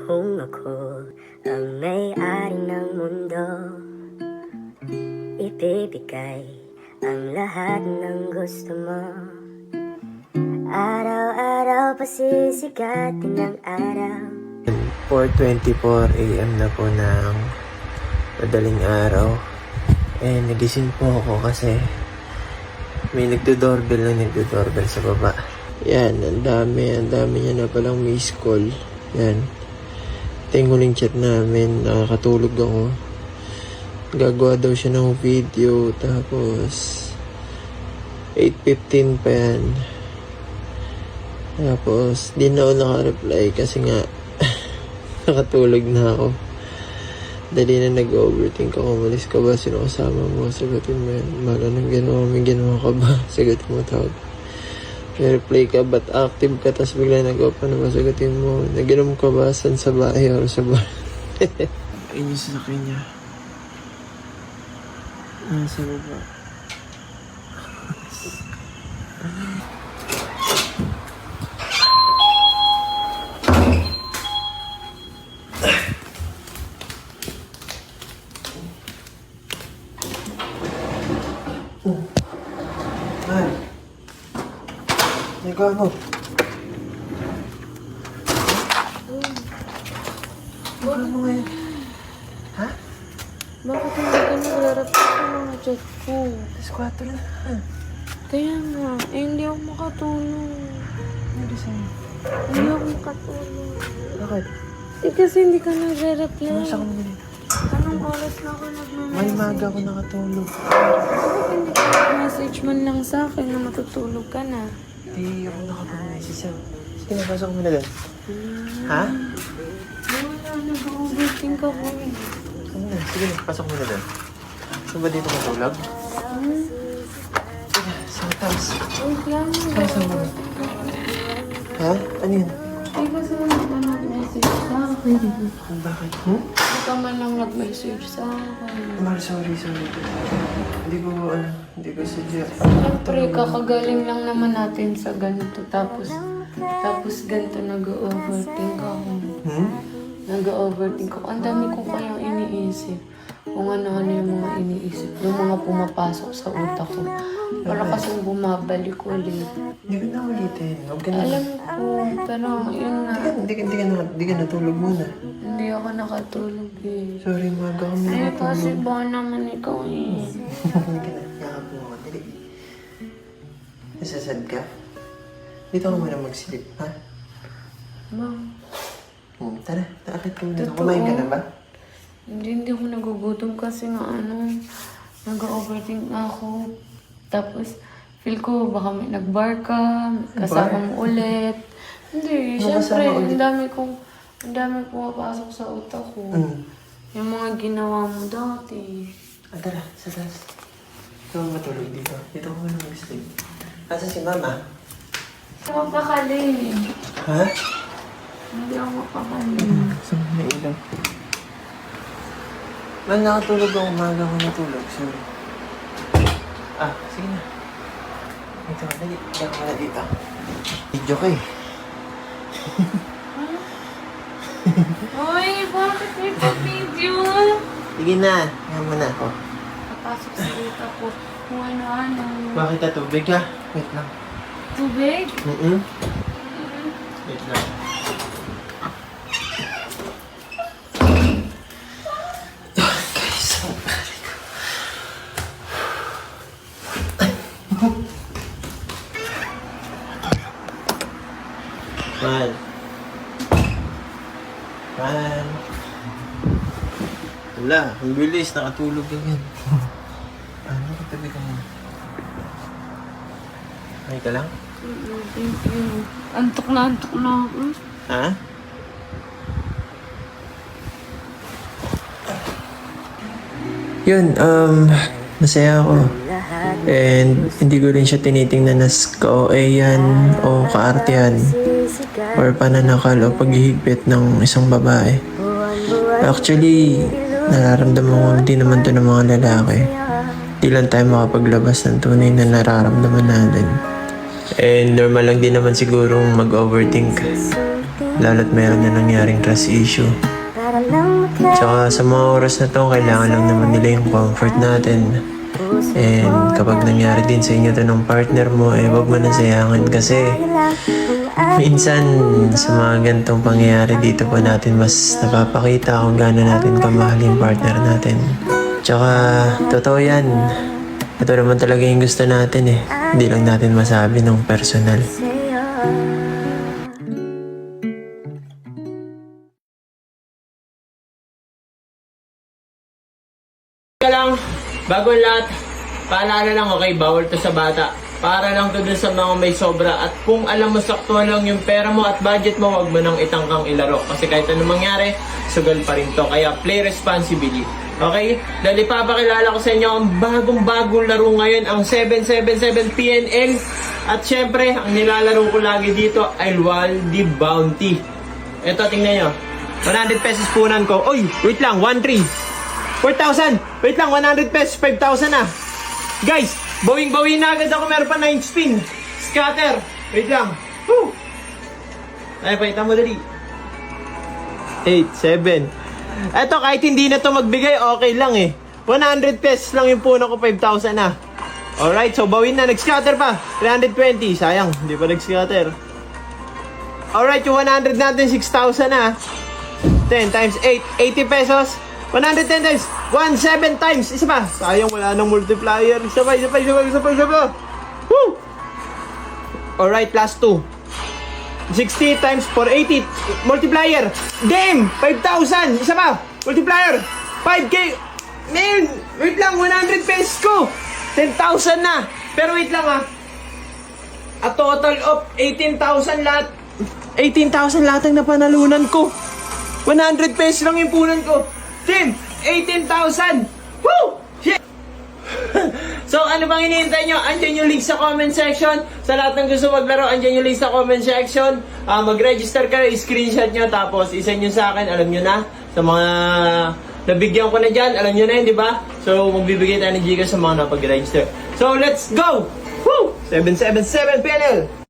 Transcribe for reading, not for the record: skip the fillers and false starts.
kung ako ang may-ari ng mundo, ibibigay ang lahat ng gusto mo. Araw-araw pasisikatin ng araw. 4:24 AM na po ng madaling araw. Nagising po ako kasi may nagdo-doorbell sa baba. Yan, ang dami niya na palang miss call. Yan. Ito yung huling chat namin, nakakatulog ako. Gagawa daw siya ng video, tapos 8:15 pa yan. Tapos, di na ako naka-reply kasi nga nakatulog na ako. Dali na nag-overthink ako. Umalis ka ba? Sino kasama mo? Sagutin mo yan. Mahal anong ginawa? May ginawa ka ba? Sagutin mo tawag. May reply ka, ba't active ka? Tapos bigla nag-open na masagutin mo. Naginom ka ba? Saan sa bahay or sa bahay? Ayun yung sasakyan niya. Nasa baba. Man. Nagawa mo. Nagawa mo ngayon. Ha? Bakit hindi ka naglarap sa mga chat ko? Alas 4 na. Kaya nga, hindi ako makatulog. Ano sa'yo? Hindi ako makatulog. Bakit? Kasi hindi ka nagre-reply. Ano sa kanila? Anong oras na ako nagme-message? May maga ako nakatulog. Bakit hindi ka nag-message man lang sa akin na matutulog ka na? Hindi ako nakapag-message sa'yo. Sige, napasok mo na doon. Ha? Wala, nag-overthink ako eh. Ano na? Sige, pasok mo na doon. Saan ba dito matulog? Sige, sa taas. Wait lang, Saan mo? Ha? Ano yun? hindi kasi hindi ka nag-message sa akin. Bakit? Hindi ka man lang nag-message sa akin. Mar, sorry. Hindi ko sadya. Siyempre, kakagaling lang naman natin sa ganito. Tapos ganito nag-overthink ako. Nag-overthink ako. Ang dami ko kayang iniisip. Kung ano-ano yung mga iniisip. Yung mga pumapasok sa utak ko. Para kasing bumabalik ulit. Hindi ko na ulitin. Huwag ka na. Alam ko, pero yun nga. Hindi ka natulog muna. Hindi ako nakatulog eh. Sorry, maga kami Ay, kasi nakatulog. ba naman ikaw eh. Hindi ka na. Yakap mo ako. Dali. Nasasad ka? Dito ka muna mag-sleep, ha? Ma, Tara, akit ka muna. Totoo. Kumain ka na ba? hindi ako nagugutom kasi nga nag-overthink nga ako. Tapos, feel ko baka may nag-bar ka, kasama mo ulit. Hindi, Ano syempre, kasama ulit? ang dami pumapasok sa utak ko. Yung mga ginawa mo dati. Tara, sa taas. Ito ang matulog dito. Dito ka muna mag-sleep. Asa si mama? Hindi ako mapakali. Ha? Hindi ako mapakali. Saan may ilaw? Man, nakatulog ako. Umaga ako natulog. Sorry. Sige na. Dito, dali. Diyan ka na dito. Video ka eh. Uy, bakit may pa-video? Sige na. Yan mo na ako. Napasok sa utak ko kung ano-ano. Bakit ka tubig ka? Wait lang. Tubig? Wait lang. Guys, Man. Wala, ang bilis. Nakatulog ka yan. Katabi ka mo. Ay ka lang? Thank you. Antok na ako. Ha? Yun, masaya ako. And hindi ko rin siya tinitingnan na ka-OA yan o kaartihan or pananakal o paghihigpit ng isang babae. Actually, nararamdaman ko hindi naman to ng mga lalaki. Di lang tayo makapaglabas ng tunay na nararamdaman natin. And normal lang din naman sigurong mag-overthink. lalo't meron na nangyaring trust issue. Para lang Tsaka sa mga oras na to, kailangan lang naman nila yung comfort natin. And kapag nangyari din sa inyo to ng partner mo, wag mo na sayangin kasi minsan sa mga ganitong pangyayari dito pa natin mas napapakita kung gaano natin kamahal yung partner natin. Tsaka totoo yan. Ito naman talaga yung gusto natin eh. Hindi lang natin masabi ng personal. sa'yo. Kaya lang, bago ang lahat, paalala lang, okay, bawal to sa bata. Para lang to dun sa mga may sobra. At kung alam mo sakto lang yung pera mo at budget mo, wag mo nang itangkang ilaro. Kasi kahit anong mangyari, sugal pa rin to. Kaya play responsibly. Okay? Dahil ipapakilala ko sa inyo ang bagong-bagong laro ngayon, ang 777 PNL. At syempre, ang nilalaro ko lagi dito ay Waldi Bounty. Ito, tingnan nyo. 100 pesos punan ko. Uy, wait lang, 1-3. 4,000. Wait lang, 100 pesos, 5,000 na. Guys, bawing-bawin na agad ako. Meron pa 9 spin. Scatter. Wait lang. Woo! Ay, pakita mo dali. 8, 7. Eto, kahit hindi na to magbigay, okay lang eh. 100 pesos lang yung puno ko, 5,000 na. Alright, so bawin na. Nag-scatter pa. 320. Sayang, hindi pa nag-scatter. Alright, yung 100 natin, 6,000 na. 10 times 8, 80 pesos. 110 times, 17 times. Isa pa. Sayang, wala nang multiplier. Isa pa. Woo! Alright, last 2. 60 times 480. Multiplier. Damn! 5,000. Isa pa. Multiplier. 5K. Man, wait lang. 100 pesos ko. 10,000 na. Pero wait lang ha. A total of 18,000 lahat. 18,000 lahat ang napanalunan ko. 100 pesos lang yung punan ko. Team, 18,000! Woo! Shit! So, ano bang hinihintay nyo? Andyan yung link sa comment section. Sa lahat ng gusto maglaro, andyan yung link sa comment section. Mag-register kayo, screenshot nyo, tapos isend nyo sa akin. Alam nyo na, sa mga nabigyan ko na dyan, alam nyo na yun, di ba? So, magbibigay tayo ng Gcash sa mga napag-register. So, let's go! Woo! 777 PNL!